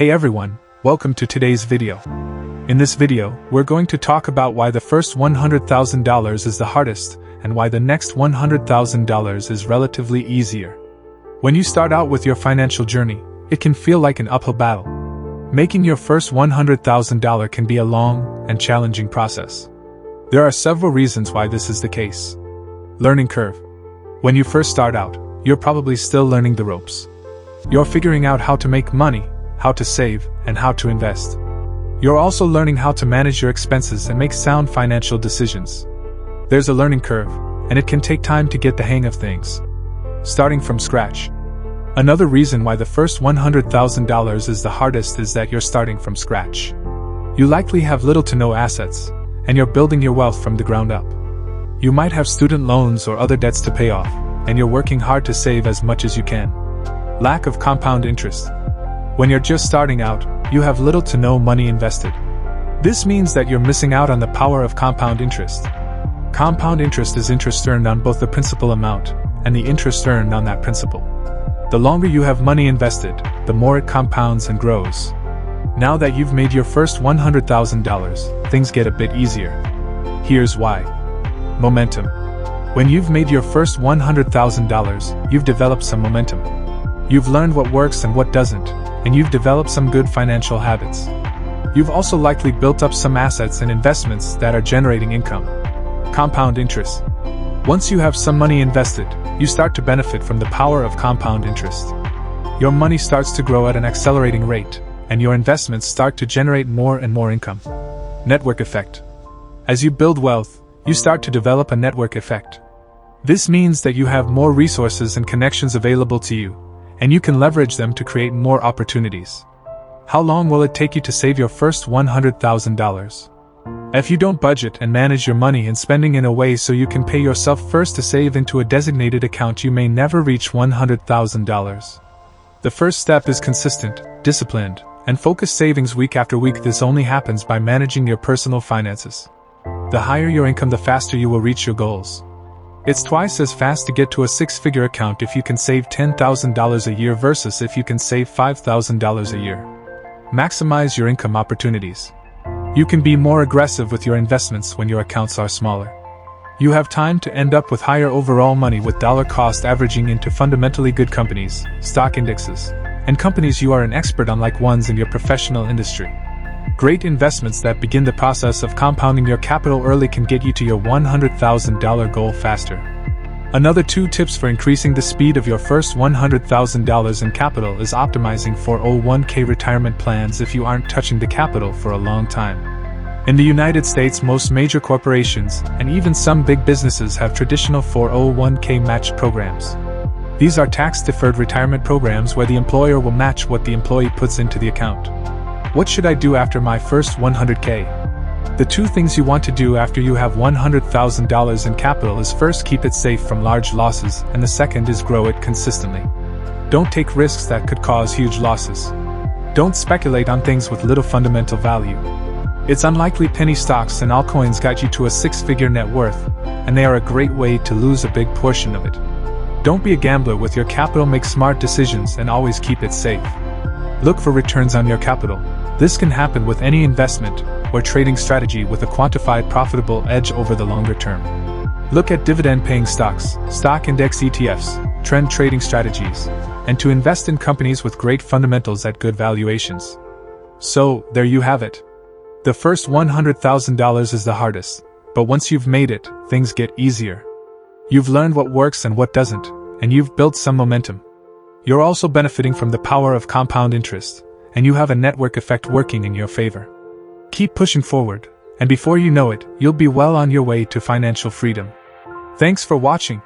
Hey everyone, welcome to today's video. In this video, we're going to talk about why the first $100,000 is the hardest, and why the next $100,000 is relatively easier. When you start out with your financial journey, it can feel like an uphill battle. Making your first $100,000 can be a long and challenging process. There are several reasons why this is the case. Learning curve. When you first start out, you're probably still learning the ropes. You're figuring out how to make money, how to save, and how to invest. You're also learning how to manage your expenses and make sound financial decisions. There's a learning curve, and it can take time to get the hang of things. Starting from scratch. Another reason why the first $100,000 is the hardest is that you're starting from scratch. You likely have little to no assets, and you're building your wealth from the ground up. You might have student loans or other debts to pay off, and you're working hard to save as much as you can. Lack of compound interest. When you're just starting out, you have little to no money invested. This means that you're missing out on the power of compound interest. Compound interest is interest earned on both the principal amount and the interest earned on that principal. The longer you have money invested, the more it compounds and grows. Now that you've made your first $100,000, things get a bit easier. Here's why. Momentum. When you've made your first $100,000, you've developed some momentum. You've learned what works and what doesn't, and you've developed some good financial habits. You've also likely built up some assets and investments that are generating income. Compound interest. Once you have some money invested, you start to benefit from the power of compound interest. Your money starts to grow at an accelerating rate, and your investments start to generate more and more income. Network effect. As you build wealth, you start to develop a network effect. This means that you have more resources and connections available to you, and you can leverage them to create more opportunities. How long will it take you to save your first $100,000? If you don't budget and manage your money and spending in a way so you can pay yourself first to save into a designated account, you may never reach $100,000. The first step is consistent, disciplined, and focused savings week after week. This only happens by managing your personal finances. The higher your income, the faster you will reach your goals. It's twice as fast to get to a six-figure account if you can save $10,000 a year versus if you can save $5,000 a year. Maximize your income opportunities. You can be more aggressive with your investments when your accounts are smaller. You have time to end up with higher overall money with dollar cost averaging into fundamentally good companies, stock indexes, and companies you are an expert on, like ones in your professional industry. Great investments that begin the process of compounding your capital early can get you to your $100,000 goal faster. Another 2 tips for increasing the speed of your first $100,000 in capital is optimizing 401k retirement plans if you aren't touching the capital for a long time. In the United States, most major corporations and even some big businesses have traditional 401k match programs. These are tax-deferred retirement programs where the employer will match what the employee puts into the account. What should I do after my first $100K? The 2 things you want to do after you have $100,000 in capital is first, keep it safe from large losses, and the second is grow it consistently. Don't take risks that could cause huge losses. Don't speculate on things with little fundamental value. It's unlikely penny stocks and altcoins got you to a 6-figure net worth, and they are a great way to lose a big portion of it. Don't be a gambler with your capital. Make smart decisions and always keep it safe. Look for returns on your capital. This can happen with any investment or trading strategy with a quantified profitable edge over the longer term. Look at dividend-paying stocks, stock index ETFs, trend trading strategies, and to invest in companies with great fundamentals at good valuations. So, there you have it. The first $100,000 is the hardest, but once you've made it, things get easier. You've learned what works and what doesn't, and you've built some momentum. You're also benefiting from the power of compound interest, and you have a network effect working in your favor. Keep pushing forward, and before you know it, you'll be well on your way to financial freedom. Thanks for watching.